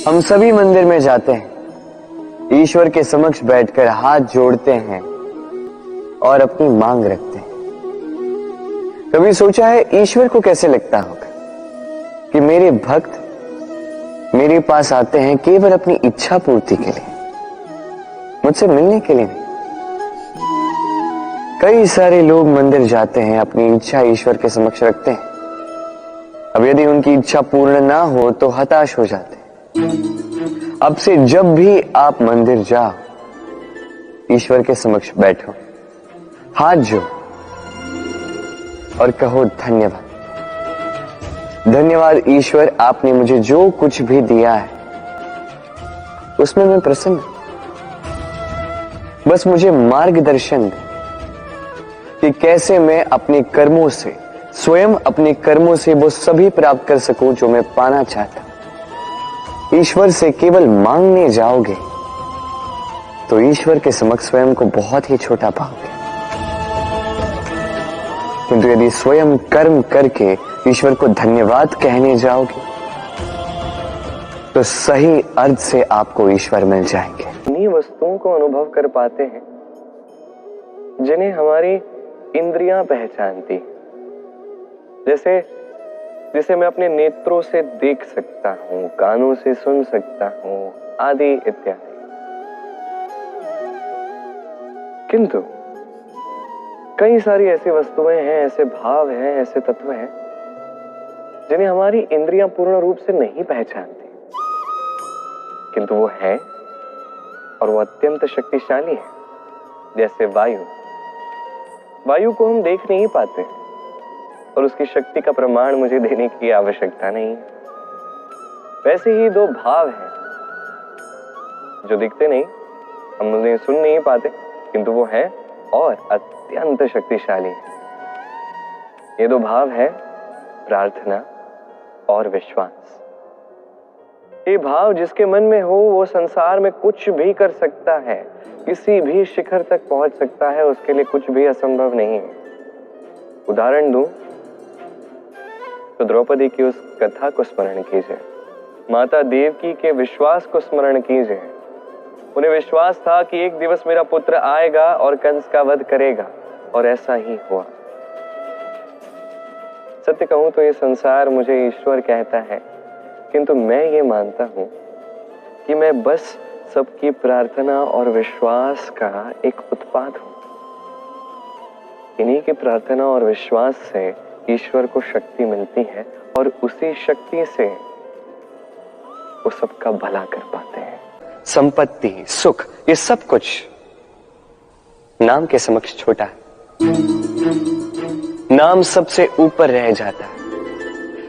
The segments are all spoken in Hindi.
हम सभी मंदिर में जाते हैं, ईश्वर के समक्ष बैठकर हाथ जोड़ते हैं और अपनी मांग रखते हैं। कभी सोचा है ईश्वर को कैसे लगता होगा कि मेरे भक्त मेरे पास आते हैं केवल अपनी इच्छा पूर्ति के लिए, मुझसे मिलने के लिए नहीं। कई सारे लोग मंदिर जाते हैं, अपनी इच्छा ईश्वर के समक्ष रखते हैं। अब यदि उनकी इच्छा पूर्ण ना हो तो हताश हो जाते हैं। अब से जब भी आप मंदिर जाओ, ईश्वर के समक्ष बैठो, हाथ जोड़ो और कहो धन्यवाद। धन्यवाद ईश्वर, आपने मुझे जो कुछ भी दिया है उसमें मैं प्रसन्न हूं। बस मुझे मार्गदर्शन दे कि कैसे मैं अपने कर्मों से, स्वयं अपने कर्मों से वो सभी प्राप्त कर सकूं जो मैं पाना चाहता हूं। ईश्वर से केवल मांगने जाओगे तो ईश्वर के समक्ष स्वयं को बहुत ही छोटा पाओगे, किंतु यदि स्वयं कर्म करके ईश्वर को धन्यवाद कहने जाओगे तो सही अर्थ से आपको ईश्वर मिल जाएंगे। उन्हीं वस्तुओं को अनुभव कर पाते हैं जिन्हें हमारी इंद्रियां पहचानती, जैसे मैं अपने नेत्रों से देख सकता हूं, कानों से सुन सकता हूं, आदि इत्यादि। किंतु कई सारी ऐसी वस्तुएं हैं, ऐसे भाव हैं, ऐसे तत्व हैं जिन्हें हमारी इंद्रियां पूर्ण रूप से नहीं पहचानती, किंतु वो है और वो अत्यंत शक्तिशाली है। जैसे वायु को हम देख नहीं पाते और उसकी शक्ति का प्रमाण मुझे देने की आवश्यकता नहीं है। वैसे ही दो भाव हैं जो दिखते नहीं, हम उन्हें सुन नहीं पाते, किंतु वो है और अत्यंत शक्तिशाली है। ये दो भाव है प्रार्थना और विश्वास। ये भाव जिसके मन में हो वो संसार में कुछ भी कर सकता है, किसी भी शिखर तक पहुंच सकता है, उसके लिए कुछ भी असंभव नहीं है। उदाहरण दूं तो द्रौपदी की उस कथा को स्मरण कीजिए, माता देवकी के विश्वास को स्मरण कीजिए। उन्हें विश्वास था कि एक दिवस मेरा पुत्र आएगा और कंस का वध करेगा, और ऐसा ही हुआ। सत्य कहूं तो ये संसार मुझे ईश्वर कहता है, किंतु मैं ये मानता हूं कि मैं बस सबकी प्रार्थना और विश्वास का एक उत्पाद हूं। इन्हीं की प्रार्थना और विश्वास से ईश्वर को शक्ति मिलती है और उसी शक्ति से वो सबका भला कर पाते हैं। संपत्ति, सुख, ये सब कुछ नाम के समक्ष छोटा है। नाम सबसे ऊपर रह जाता है।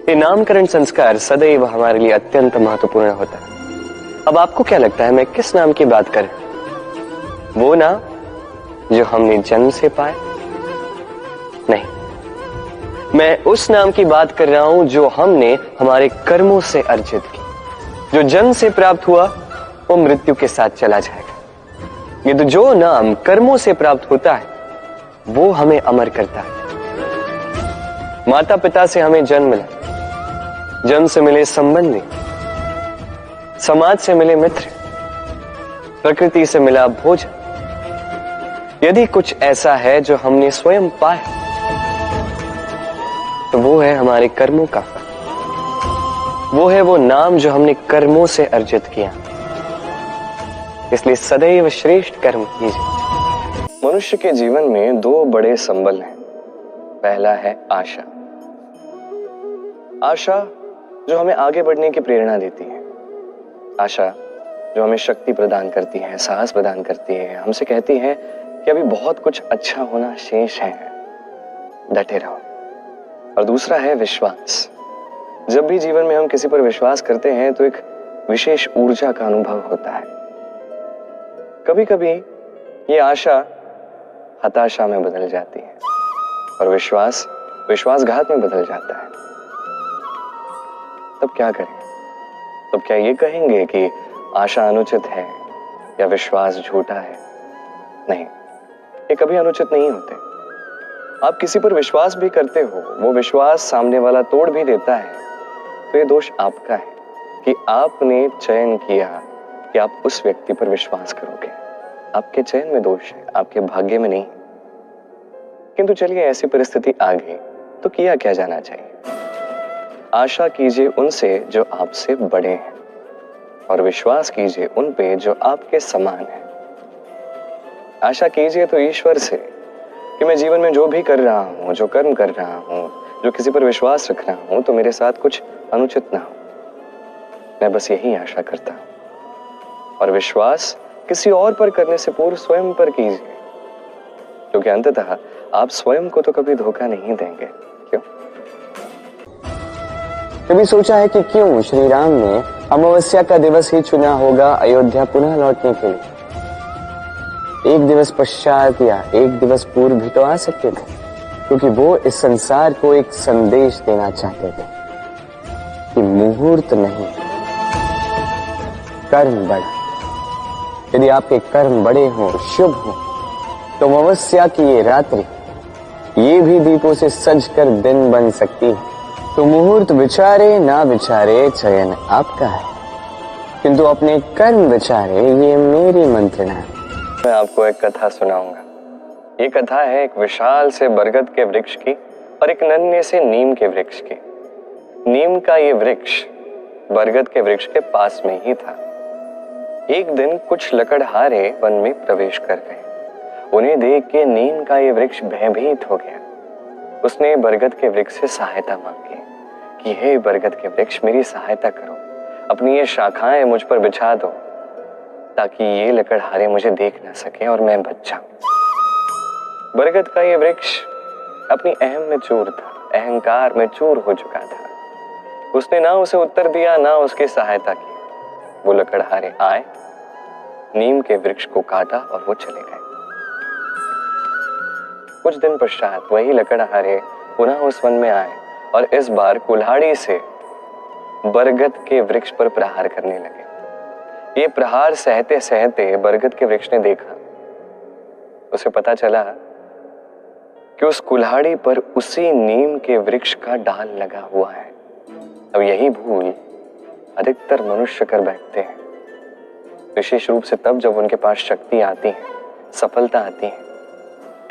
ये नामकरण संस्कार सदैव हमारे लिए अत्यंत महत्वपूर्ण होता है। अब आपको क्या लगता है मैं किस नाम की बात करूं? वो नाम जो हमने जन्म से पाया? नहीं, मैं उस नाम की बात कर रहा हूं जो हमने हमारे कर्मों से अर्जित की। जो जन्म से प्राप्त हुआ वो मृत्यु के साथ चला जाएगा। ये तो जो नाम कर्मों से प्राप्त होता है वो हमें अमर करता है। माता पिता से हमें जन्म मिला, जन्म से मिले संबंधी, समाज से मिले मित्र, प्रकृति से मिला भोजन। यदि कुछ ऐसा है जो हमने स्वयं पाया तो वो है हमारे कर्मों का फल। वो है वो नाम जो हमने कर्मों से अर्जित किया। इसलिए सदैव श्रेष्ठ कर्म कीजिए। मनुष्य के जीवन में दो बड़े संबल हैं। पहला है आशा। आशा जो हमें आगे बढ़ने की प्रेरणा देती है। आशा जो हमें शक्ति प्रदान करती है, साहस प्रदान करती है, हमसे कहती है कि अभी बहुत कुछ अच्छा होना शेष है, डटे रहो। और दूसरा है विश्वास। जब भी जीवन में हम किसी पर विश्वास करते हैं तो एक विशेष ऊर्जा का अनुभव होता है। कभी कभी ये आशा हताशा में बदल जाती है और विश्वास विश्वासघात में बदल जाता है। तब क्या करें? तब क्या ये कहेंगे कि आशा अनुचित है या विश्वास झूठा है? नहीं, ये कभी अनुचित नहीं होते। आप किसी पर विश्वास भी करते हो, वो विश्वास सामने वाला तोड़ भी देता है, तो ये दोष आपका है, कि आपने चयन किया कि आप उस व्यक्ति पर विश्वास करोगे। आपके चयन में दोष है, आपके भाग्य में नहीं। किंतु चलिए ऐसी परिस्थिति आ गई तो किया क्या जाना चाहिए? आशा कीजिए उनसे जो आपसे बड़े हैं और विश्वास कीजिए उन पे जो आपके समान है। आशा कीजिए तो ईश्वर से कि मैं जीवन में जो भी कर रहा हूं, जो कर्म कर रहा हूं, जो किसी पर विश्वास रख रहा हूं, तो मेरे साथ कुछ अनुचित ना हो। मैं बस यही आशा करता हूं। और विश्वास किसी और पर करने से पूर्व स्वयं पर कीजिए, क्योंकि अंततः आप स्वयं को तो कभी धोखा नहीं देंगे। क्यों? कभी सोचा है कि क्यों श्री राम ने अमावस्या का दिवस ही चुना होगा अयोध्या पुनः लौटने के लिए? एक दिवस पश्चात या एक दिवस पूर्व भी तो आ सकते थे, क्योंकि वो इस संसार को एक संदेश देना चाहते थे कि मुहूर्त नहीं, कर्म बड़ा। यदि आपके कर्म बड़े हों, शुभ हों, तो अमावस्या की ये रात्रि ये भी दीपों से सज कर दिन बन सकती है। तो मुहूर्त विचारे ना विचारे, चयन आपका है, किंतु अपने कर्म विचारे, ये मेरी मंत्रणा है। मैं आपको एक कथा सुनाऊंगा। ये कथा है एक विशाल से बरगद के वृक्ष की और एक नन्हे से नीम के वृक्ष की। नीम का ये वृक्ष बरगद के वृक्ष के पास में ही था। एक दिन कुछ लकड़हारे वन में प्रवेश कर गए। उन्हें देख के नीम का ये वृक्ष भयभीत हो गया। उसने बरगद के वृक्ष से सहायता मांगी कि हे बरगद के वृक्ष, मेरी सहायता करो, अपनी ये शाखाएं मुझ पर बिछा दो ताकि ये लकड़हारे मुझे देख ना सके और मैं बच जाऊं। बरगद का ये वृक्ष अपनी अहम में चूर था, अहंकार में चूर हो चुका था। उसने ना उसे उत्तर दिया, ना उसकी सहायता की। वो लकड़हारे आए, नीम के वृक्ष को काटा और वो चले गए। कुछ दिन पश्चात वही लकड़हारे पुनः उस वन में आए और इस बार कुल्हाड़ी से बरगद के वृक्ष पर प्रहार करने लगे। ये प्रहार सहते सहते बरगद के वृक्ष ने देखा। उसे पता चला कि उस कुल्हाड़ी पर उसी नीम के वृक्ष का डाल लगा हुआ है। अब यही भूल अधिकतर मनुष्य कर बैठते हैं, विशेष रूप से तब जब उनके पास शक्ति आती है, सफलता आती है।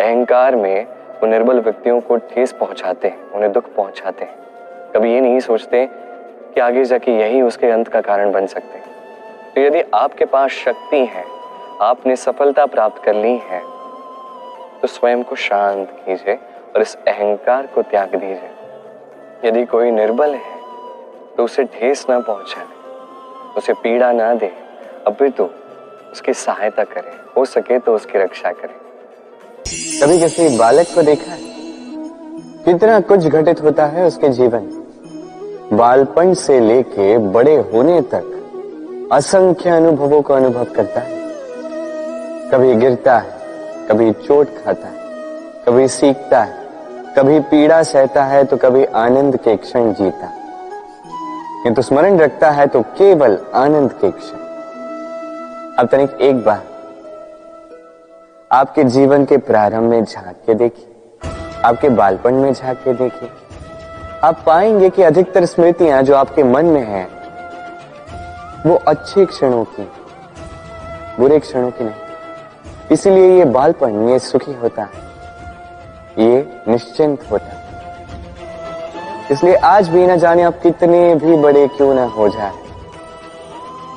अहंकार में वो निर्बल व्यक्तियों को ठेस पहुंचाते हैं, उन्हें दुख पहुंचाते हैं। कभी ये नहीं सोचते कि आगे जाके यही उसके अंत का कारण बन सकते हैं। तो यदि आपके पास शक्ति है, आपने सफलता प्राप्त कर ली है, तो स्वयं को शांत कीजिए और इस अहंकार को त्याग दीजिए। यदि कोई निर्बल है तो उसे ठेस ना पहुंचाए, उसे पीड़ा ना दे, अपितु उसकी सहायता करें, हो सके तो उसकी रक्षा करें। कभी किसी बालक को देखा है? कितना कुछ घटित होता है उसके जीवन, बालपन से लेके बड़े होने तक असंख्य अनुभवों को अनुभव करता है। कभी गिरता है, कभी चोट खाता है, कभी सीखता है, कभी पीड़ा सहता है, तो कभी आनंद के क्षण जीता है। किंतु स्मरण रखता है तो केवल आनंद के क्षण। अब तनिक एक बार आपके जीवन के प्रारंभ में झांक के देखिए, आपके बालपन में झांक के देखिए। आप पाएंगे कि अधिकतर स्मृतियां जो आपके मन में है वो अच्छे क्षणों की, बुरे क्षणों की नहीं। इसीलिए ये बालपन, ये सुखी होता है, ये निश्चिंत होता है। इसलिए आज भी न जाने आप कितने भी बड़े क्यों ना हो जाए,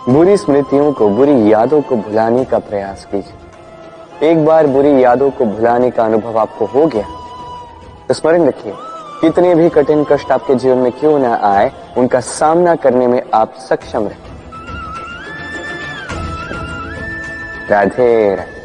बुरी स्मृतियों को, बुरी यादों को भुलाने का प्रयास कीजिए। एक बार बुरी यादों को भुलाने का अनुभव आपको हो गया तो स्मरण रखिए, कितने भी कठिन कष्ट आपके जीवन में क्यों ना आए, उनका सामना करने में आप सक्षम रहें। राधे राधे।